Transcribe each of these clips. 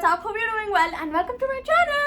what's up? Hope you're doing well and welcome to my channel.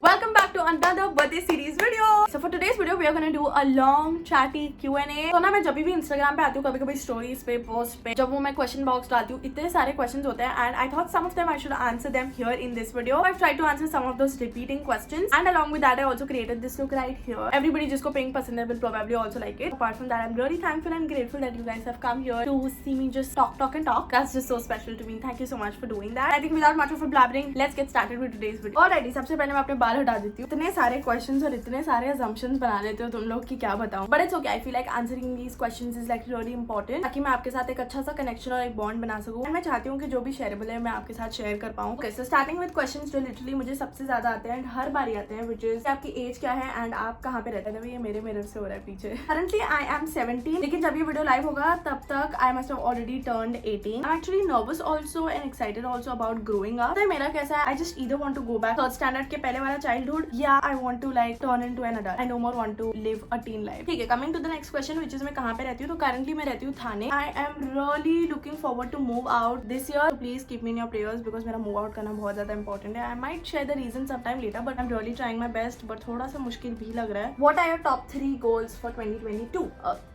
Welcome back to another birthday series video. So for today's video we are going to do a long chatty Q&A. तो ना मैं जब भी Instagram पे आती हूँ, कभी कभी स्टोरीज पे, पोस्ट पे, जब वो मैं क्वेश्चन बॉक्स डालती हूँ, इतने सारे क्वेश्चंस होते हैं and I thought some of them I should answer them here in this video. I've tried to answer some of those repeating questions and along with that I also created this look right here. Everybody जिसको pink पसंद है will probably also like it. Apart from that I'm really thankful and grateful that you guys have come here to see me just talk and talk. That's just so special to me. Thank you so much for doing that. I think without much of a blabbering, let's get started with today's video. Alrighty, सबसे पहले मैं अपने बाल हटा देती हूँ. इतने सारे क्वेश्चंस और इतने सारे assumptions बना लेते हो तुम लोग कि क्या बताऊं. But it's okay. I feel like answering these questions is like really important ताकि मैं आपके साथ एक अच्छा सा connection और एक bond बना सकूं. मैं चाहती हूँ कि जो भी shareable है मैं आपके साथ share कर पाऊँ. Okay, so starting with questions जो literally मुझे सबसे ज्यादा आते हैं and हर बारी आते हैं, which is आपकी age क्या है and आप कहाँ पे रहते हैं. ये मेरे मिरर से हो रहा है पीछे. Currently I am 17, लेकिन जब ये वीडियो लाइव होगा तब तक I must have already turned 18. I'm actually nervous also and excited also about growing up. तो मेरा कैसा है? I just either want to go back third standard के पहले वाला childhood, या I want to like turn into an adult. I no more want to live a teen life. ठीक है, coming to the next question, which is मैं कहाँ पे रहती हूँ. तो currently मैं रहती हूँ थाने. I am really looking forward to move out this year. So please keep me in your prayers because मेरा move out करना बहुत ज़्यादा important है. I might share the reason sometime later, but I'm really trying my best. But थोड़ा सा मुश्किल भी लग रहा है. What are your top 3 goals for 2022?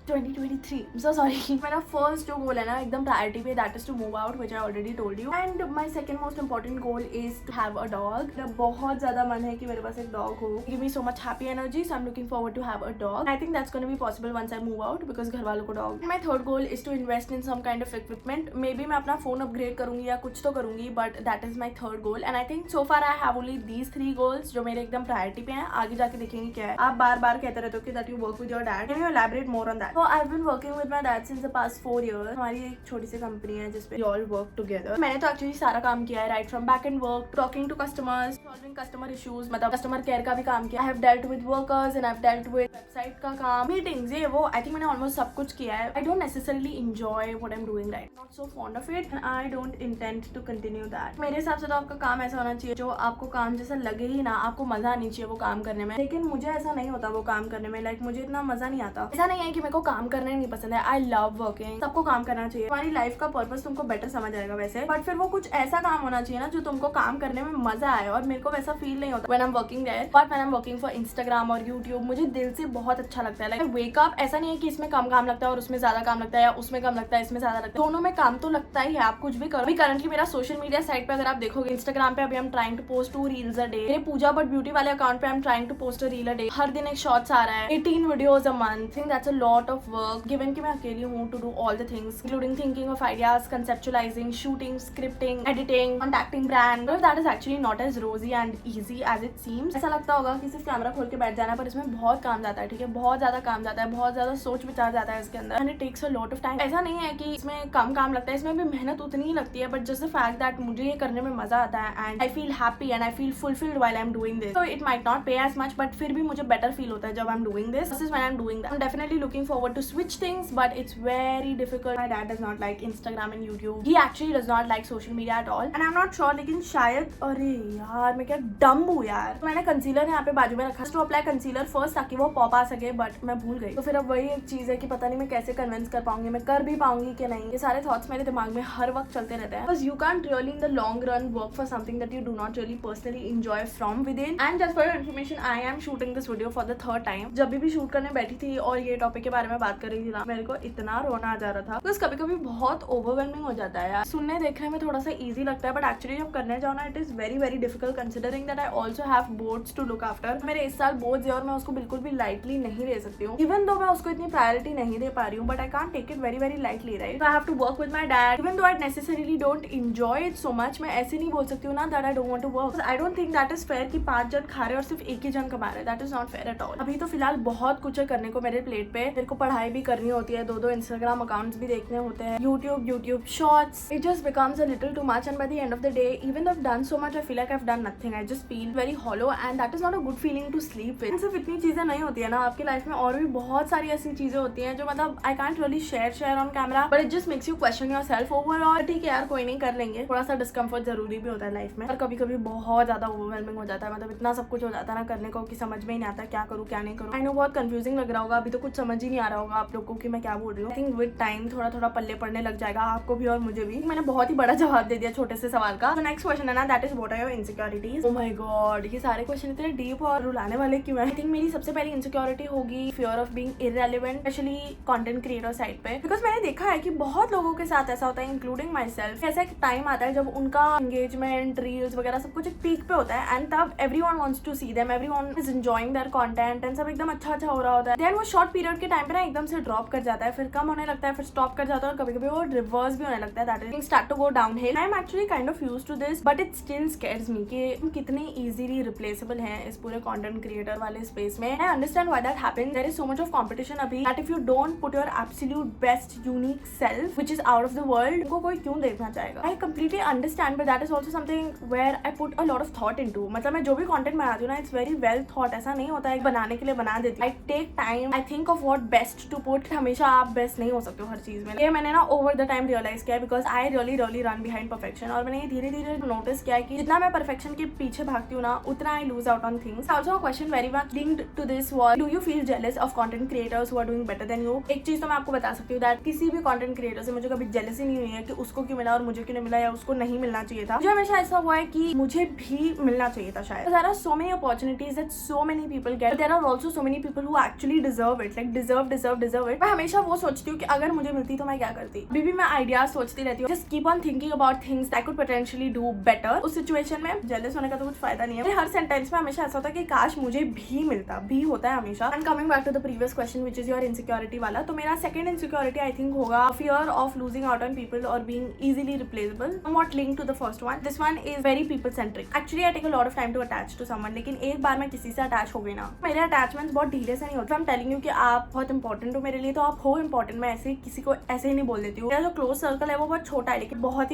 2023. I'm so sorry. मेरा first जो goal है ना एकदम priority पे, that is to move out, which I already told you. And my second most important goal is to have a dog. मेरा बहुत ज़्यादा मन है कि मेरे पास एक dog हो. Give me so much happy energy, so I'm looking forward to have a dog. And I think that's going to be possible once I move out because घर वालों को dog. And my third goal is to invest in some kind of equipment. Maybe मैं अपना phone upgrade करूँगी या कुछ तो करूँगी, but that is my third goal. And I think so far I have only these 3 goals जो मेरे एकदम priority पे हैं. आगे जाके देखेंगे क्या है. आप बार-बार कहते रहते हो कि that you work with your dad. Can you elaborate more on that? So I've been working with my dad since the past 4 years. हमारी एक छोटी सी कंपनी है जिसपे we all work together. मैंने तो actually सारा काम किया है, right from back end work, talking to customers, solving customer issues, मतलब customer care का भी काम किया. I have dealt with workers and I've dealt with website का काम, meetings, ये वो. I think मैंने almost सब कुछ किया है. I don't necessarily enjoy what I'm doing right. Not so fond of it and I don't intend to continue that. मेरे हिसाब से तो आपका काम ऐसा होना चाहिए जो आपको काम जैसा लगे ही ना, आपको मजा आनी चाहिए वो काम करने में. लेकिन मुझे ऐसा नहीं होता वो काम करने में. Like मुझे इतना मजा नहीं आता. ऐसा नहीं है कि मेरे को काम करना नहीं पसंद है. I love working. सबको काम करना चाहिए. हमारी लाइफ का पर्पस तुमको बेटर समझ आएगा वैसे, बट फिर वो कुछ ऐसा काम होना चाहिए ना जो तुमको काम करने में मजा आए. और मेरे को वैसा फील नहीं होता when I'm working there, but when I'm working for Instagram और YouTube मुझे दिल से बहुत अच्छा लगता है. Like wake up, ऐसा नहीं है कि इसमें कम काम लगता है और उसमें ज्यादा काम लगता है, या उसमें कम लगता है इसमें ज्यादा लगता है. दोनों में काम तो लगता ही है. आप कुछ भी करो. अभी करंटली मेरा सोशल मीडिया साइट पे अगर आप देखोगे, Instagram पे अभी हम trying to post 2 reels a day. मेरे पूजा बट ब्यूटी वाले अकाउंट पे हम trying to post a reel a day. हर दिन एक शॉर्ट्स आ रहा है. 18 videos a month. Think that's a lot of work given कि मैं अकेली हूँ to do all the things including thinking of ideas, conceptualizing, shooting, scripting, editing, contacting brand. But that is actually not as rosy and easy as it seems. ऐसा लगता होगा कि सिर्फ camera खोल के बैठ जाना, पर इसमें बहुत काम जाता है. ठीक है, बहुत ज्यादा काम जाता है, बहुत ज्यादा सोच विचार जाता है इसके अंदर. And it takes a lot of time. ऐसा नहीं है कि इसमें कम काम लगता है, इसमें भी मेहनत उतनी ही लगती है, but just the fact that मुझे ये करने में मजा आता है and I feel happy and I feel fulfilled while I'm doing this. So it might not pay as much, but फिर भी मुझे better feel होता है जब I'm doing this. This is when I'm doing that. I'm definitely looking forward to switch things, but it's very difficult. My dad does not like Instagram and YouTube. He actually does not like social media at all. And I'm not sure, लेकिन शायद, अरे यार मैं क्या डम हूँ यार. तो मैंने कंसीलर यहाँ पे बाजू में रखा to apply concealer first ताकि वो पॉप आ सके, बट मैं भूल गई. तो फिर अब वही एक चीज है कि पता नहीं मैं कैसे कन्विंस कर पाऊंगी, मैं कर भी पाऊंगी कि नहीं. ये सारे थॉट्स मेरे दिमाग में हर वक्त चलते रहते हैं. Because you can't really in the long run work for something that you do not really personally enjoy from within. And just for your information, I am shooting this video for the 3rd time. जब भी shoot करने बैठी थी और ये topic के बारे में बात कर रही थी ना, मेरे को इतना रोना आ जा रहा था. कभी कभी बहुत ओवरवेलमिंग हो जाता है यार. सुनने देखने में थोड़ा सा इजी लगता है, बट एक्चुअली जब करने जाओ ना, it is very very difficult considering that I also have boards to look after. मेरे इस साल बोर्ड्स है और मैं उसको बिल्कुल भी लाइटली नहीं ले सकती हूँ. इवन दो मैं उसको इतनी प्रायोरिटी नहीं दे पा रही हूँ, but I can't take it very very lightly, right. I have to work with my dad. Even though I necessarily don't enjoy it so much. मैं ऐसे नहीं बोल सकती हूँ ना that I don't want to work. I don't think that is fair कि 5 जन खा रहे और सिर्फ एक ही जन कमा रहे. That is not fair at all. अभी तो फिलहाल बहुत कुछ है करने को मेरे प्लेट पे. मेरे को पढ़ाई भी करनी होती है, 2 इंस्टाग्राम अकाउंट्स भी देखने होते हैं, YouTube shorts. It just becomes a little too much, and by the end of the day, even though I've done so much, I feel like I've done nothing. Thing I just feel very hollow and that is not a good feeling to sleep with. सिर्फ इतनी चीजें नहीं होती है ना आपकी life में, और भी बहुत सारी ऐसी चीजें होती हैं जो मतलब I can't really share on camera, but it just makes you question yourself overall. ठीक है यार, कोई नहीं, कर लेंगे। थोड़ा सा डिस्कम्फर्ट जरूरी भी होता है लाइफ में, और कभी कभी बहुत ज्यादा ओवरवेलमिंग हो जाता है। मतलब इतना सब कुछ हो जाता है ना करने को कि समझ में ही नहीं आता क्या करूँ क्या नहीं करूँ। आई नो बहुत कंफ्यूजिंग लग रहा होगा, अभी तो कुछ समझ ही नहीं आ रहा होगा आप लोगों को कि मैं क्या बोल रही हूँ। आई थिंक विद टाइम थोड़ा थोड़ा पल्ले पड़ने लग जाएगा आपको भी और मुझे भी। मैंने बहुत ही बड़ा जवाब दे दिया छोटे से सवाल का। तो नेक्स्ट क्वेश्चन है ना, that is what are your insecurities. Oh my God, ये सारे क्वेश्चन इतने डीप और रुलाने वाले क्यों है। आई थिंक मेरी सबसे पहली इनसिक्योरिटी होगी fear of being irrelevant, specially content creator side पे। बिकॉज मैंने देखा है कि बहुत लोगों के साथ ऐसा होता है, इंक्लूडिंग माई सेल्फ। ऐसा एक टाइम आता है जब उनका एंगेजमेंट, रील्स वगैरह सब कुछ एक पीक पे होता है, एंड तब everyone wants to see them, everyone is enjoying their content and सब एकदम अच्छा हो रहा होता है। देन वो शॉर्ट पीरियड के टाइम पे ना एकदम से ड्रॉप कर जाता है, फिर कम होने लगता है, फिर स्टॉप कर जाता है, और कभी कभी वो रिवर्स भी होने लगता है। That is start to go downhill. I am actually kind of used to this, but it still scares me कि हम कितने इजीली रिप्लेसेबल हैं इस पूरे कंटेंट क्रिएटर वाले स्पेस में। I understand why that happens. There is so much of competition अभी that if you don't put your absolute best unique self which is out of the world, उनको कोई क्यों देखना चाहेगा। I completely understand, but that is also something where I put a lot of thought into. मतलब मैं जो भी content बनाती हूँ ना, इट्स वेरी वेल थॉट। ऐसा नहीं होता है बनाने के लिए बना देती। I take time, I think of what best to put. हमेशा आप बेस्ट नहीं हो सकते हो हर चीज में। ये मैंने ना ओवर द टाइम रियलाइज किया, because I really run behind perfection. और मैंने धीरे धीरे नोटिस किया कि जितना मैं परफेक्शन के पीछे भागती हूँ ना, उतना I lose out on things. Also question very much linked to this was, do you feel jealous of content creators who are doing better than you. एक चीज तो मैं आपको बता सकती हूँ दैट किसी भी कंटेंट क्रिएटर से मुझे कभी जेलसी नहीं हुई है कि उसको क्यों मिला और मुझे क्यों नहीं मिला, या उसको नहीं मिलना चाहिए था। मुझे हमेशा ऐसा हुआ है कि मुझे भी मिलना चाहिए था शायद। There are so many opportunities that so many people get, there are also so many people who actually deserve it, like deserve it. मैं हमेशा वो सोचती हूँ कि अगर मुझे मिलती तो मैं क्या करती। अभी भी मैं आइडियाज सोचती रहती हूँ, just keep on thinking about things that could potentially do better. उस सिचुएशन में जेलस होने का तो कुछ फायदा नहीं है। हर सेंटेंस में हमेशा ऐसा होता है कि काश मुझे भी मिलता, भी होता है हमेशा। And coming back to the previous question which is your insecurity वाला, तो मेरा सेकंड इनसिक्योरिटी आई थिंक होगा fear of losing out on people और being easily replaceable. Not link to the first one, this one is very people centric. Actually I take a lot of time to attach to someone, लेकिन एक बार मैं किसी से attach हो गई ना, मेरे अटैचमेंट्स बहुत ढीले से नहीं होते। आई एम टेलिंग यू कि आप बहुत इंपॉर्टेंट हो मेरे लिए, तो आप हो इंपॉर्टेंट। मैं ऐसे किसी को ऐसे ही नहीं बोल देती हूँ। मेरा जो क्लोज सर्कल है वो बहुत छोटा है, लेकिन बहुत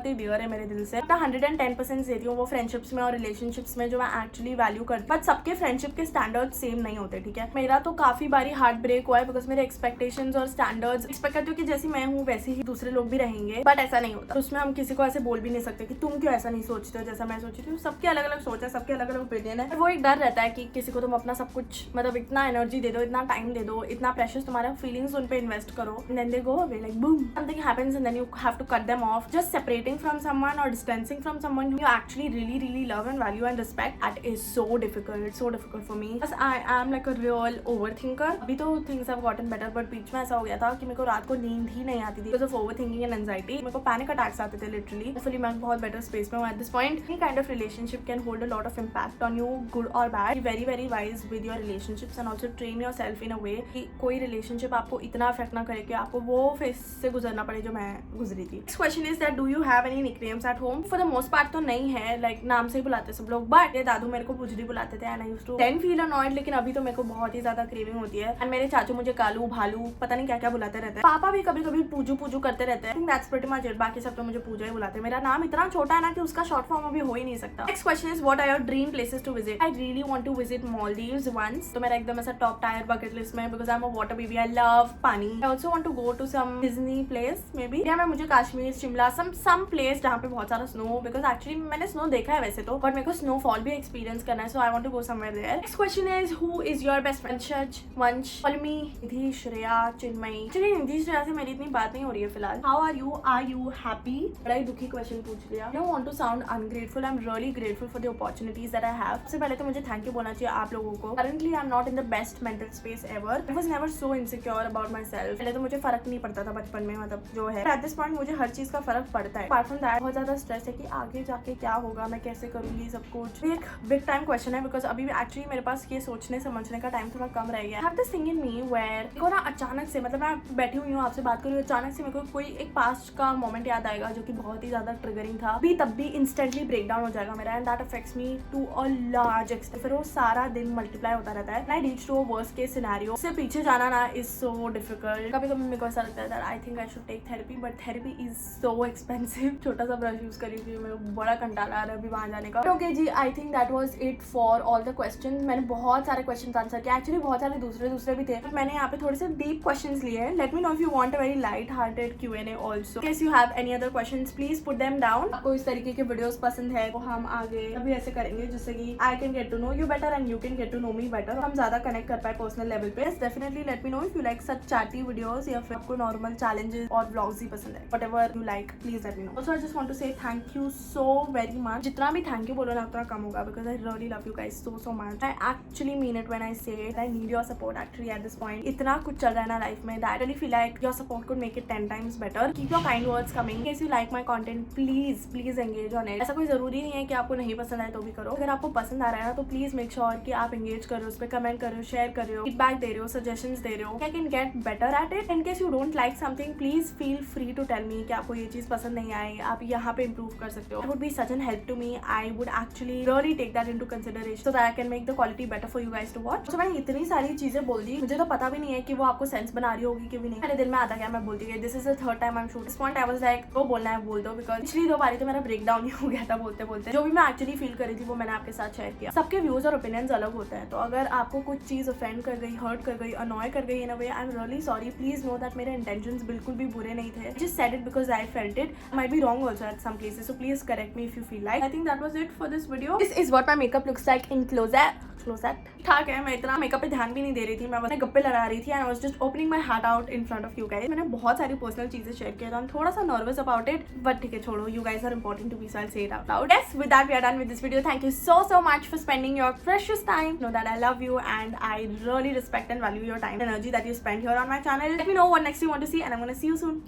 ही डियर है मेरे दिल से। मैं 110% देती हूँ वो फ्रेंडशिप्स में और रिलेशनशिप्स में जो मैं एक्चुअली वैल्यू करती हूँ। बट सबके फ्रेंडशिप के स्टैंडर्ड सेम नहीं होते, ठीक है। मेरा तो काफी बारी हार्ट ब्रेक हुआ है बिकॉज मेरे एक्सपेक्टेशंस और स्टैंडर्ड्स एक्सपेक्ट करती हूँ कि जैसी मैं हूँ वैसे ही दूसरे लोग भी रहेंगे, बट ऐसा नहीं होता। तो उसमें हम किसी को ऐसे बोल भी नहीं सकते कि तुम क्यों ऐसा नहीं सोचते हो जैसा मैं सोचती हूँ। सबके अलग अलग सोच है, सबके अलग अलग ओपिनियन है। वो एक डर रहता है कि किसी को तुम अपना सब कुछ, मतलब इतना एनर्जी दे दो, इतना टाइम दे दो, इतना प्रेशियस तुम्हारा फीलिंग्स उन पे इन्वेस्ट करो, and then they go away like boom, something happens and then you have to cut them off. Just separating from someone or distancing from someone who you actually really love and value and respect, that is so difficult for me because I am like a real overthinker. अभी तो things have gotten better, but बीच में ऐसा हो गया था कि मेरे को रात को नींद ही नहीं आती थी because of overthinking and anxiety. मेरे को panic attacks आते थे literally. Hopefully मैं बहुत better space में हूँ at this point. Any kind of relationship can hold a lot of impact on you, good or bad. Be very wise with your relationships and also train yourself in a way कि कोई relationship आपको इतना affect ना करे कि आपको वो face से गुजरना पड़े जो मैं गुजरी थी। Next question is that do you have any nicknames at home. For the most part तो नहीं है, लाइक नाम से ही बुलाते सब लोग, बट ये दादू मेरे को पुजरी बुलाते थे and I used to then feel annoyed, लेकिन अभी तो मेरे को बहुत ही ज्यादा क्रेविंग होती है। एंड मेरे चाचू मुझे कालू भालू पता नहीं क्या क्या बुलाते रहते हैं। पापा भी कभी कभी पूजू करते रहते हैं। That's pretty much it. बाकी सब तो मुझे पूजा ही बुलाते हैं। मेरा नाम इतना छोटा है ना कि उसका शॉर्ट फॉर्म अभी हो ही नहीं सकता। Next question is what are your dream places to visit. I really want to visit Maldives once, तो मेरा एकदम ऐसा टॉप टायर बकेट लिस्ट में, because I am a water baby, I love pani. I also want to go to some Disney place maybe, या मैं मुझे Kashmir Shimla some place जहाँ पे बहुत सारा स्नो, बिकॉज एक्चुअली मैंने स्नो देखा है वैसे तो, बट मेरे को स्नोफॉल भी एक्सपीरियंस करना है, so I want to go somewhere there. Next question is who is your best friend. Shaz, Vansh, Palmi, निधि, श्रेया, चिन्मयी। चलिए निधि श्रेया से मेरी इतनी बात नहीं हो रही है फिलहाल। How are you happy. बड़ा ही दुखी क्वेश्चन पूछ लिया। I don't want to sound ungrateful, I am really grateful for the opportunities that I have. सबसे पहले तो मुझे थैंक यू बोलना चाहिए आप लोगों को। Currently I am not in the best mental space ever. I was never so insecure about my self. पहले तो मुझे फर्क नहीं पड़ता था बचपन में, मतलब जो है एट दिस पॉइंट मुझे हर चीज का फर्क पड़ता है। अपार्ट फ्रॉम दैट बहुत ज्यादा स्ट्रेस है कि आगे जाके क्या होगा, मैं कैसे करूंगी सब कुछ। एक बिग टाइम क्वेश्चन है बिकॉज अभी एक्चुअली मेरे पास ये सोचने समझने का टाइम थोड़ा कम रह गया। Have this thing in me where को ना अचानक से, मतलब मैं बैठी हुई हूँ आपसे बात कर रही हूँ, अचानक से मेरे को कोई एक पास्ट का मोमेंट याद आएगा जो कि बहुत ही ज्यादा ट्रिगरिंग था, भी तब भी इंस्टेंटली ब्रेक डाउन हो जाएगा मेरा, and that affects me to a large extent. फिर वो सारा दिन मल्टीप्लाई होता रहता है। I reach to a worst case scenario. से पीछे जाना ना इज सो डिफिकल्ट। कभी कभी मेरे को ऐसा लगता है that I think I should take therapy, but therapy is so expensive. छोटा सा ब्रश यूज करी थी, मेरे को बड़ा कंटाला आ रहा है अभी वहाँ जाने का। ओके जी, I think that was it for all the questions. मैंने बहुत सारे क्वेश्चंस आंसर किए, एक्चुअली बहुत सारे दूसरे भी थे, मैंने यहाँ पे थोड़े से डीप क्वेश्चंस लिए हैं। Late me know if you want a very light hearted Q&A also. Case you have any other questions please put them down. आपको इस तरीके के वीडियोस पसंद है तो हम आगे अभी ऐसे करेंगे जिससे कि I can get to know you better and you can get to know me better, हम ज्यादा कनेक्ट कर पाए पर्सनल लेवल पे। Definitely let me know if you like such chatty videos या फिर आपको नॉर्मल चैलेंजेस और व्लॉग्स ही पसंद है। Whatever you like please let me know. Also I just want to say thank you so very much. जितना भी thank you बोलो ना उतना कम होगा, because I really love you guys so much. I actually mean it when I say it. I need your support actually at this point. इतना कुछ चल रहा है ना लाइफ में, that really feel like your support could make it 10 times better. Keep your kind words coming. If you like my content, please engage on it. ऐसा कोई जरूरी नहीं है कि आपको नहीं पसंद आए तो भी करो। अगर आपको पसंद आ रहा है ना तो प्लीज मेक श्योर कि आप एंगेज करो, उस पर कमेंट करो, शेयर करो, फीडबैक दे रहे हो, सजेशंस दे रहे हो। I can get better at it. In case you don't like something please feel free to tell me कि आपको ये चीज पसंद नहीं आई, आप यहाँ पे इंप्रूव कर सकते हो। It would be such an help to me. I would actually really take that into consideration so that I can make the quality better for you guys to watch. तो मैंने इतनी सारी चीजें बोल दी, मुझे तो पता भी नहीं है कि वो आपको सेंस बना रही होगी कि भी नहीं। मेरे दिल में आता क्या मैं बोलती गई। This is the third time I am shoot this point. I was like वो बोलना है बोल दो, बिकॉज पिछली 2 बारी तो मेरा ब्रेक डाउन ही हो गया था बोलते बोलते। जो भी मैं एक्चुअली फील कर रही थी वो मैंने आपके साथ शेयर किया। सबके व्यूज और ओपिनियंस अलग होते हैं, तो अगर आपको कुछ चीज ऑफेंड कर गई, हर्ट कर गई, अनॉय कर गई in a way, I am really sorry. Please know that मेरे इंटेंशंस बिल्कुल भी बुरे नहीं थे। Just said it because I felt it. Might be wrong also at some places, so please correct me if you feel like. I think that was it for this video. This is what my makeup looks like in closet. ठीक है, मैं इतना makeup पे ध्यान भी नहीं दे रही थी, मैं बस गप्पे लगा रही थी। I was just opening my heart out in front of you guys. मैंने बहुत सारी पर्सनल चीजें शेयर किया, तो थोड़ा सा नर्वस अबाउट इट, बट ठीक है छोड़ो, you guys are important to me, so I will say it out loud. Yes, with that we are done with this video. Thank you so much for spending your precious time. Know that I love you and I really respect and value your time and energy that you spend here on my channel. Let me know what next you want to see and I'm going to see you soon.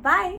Bye.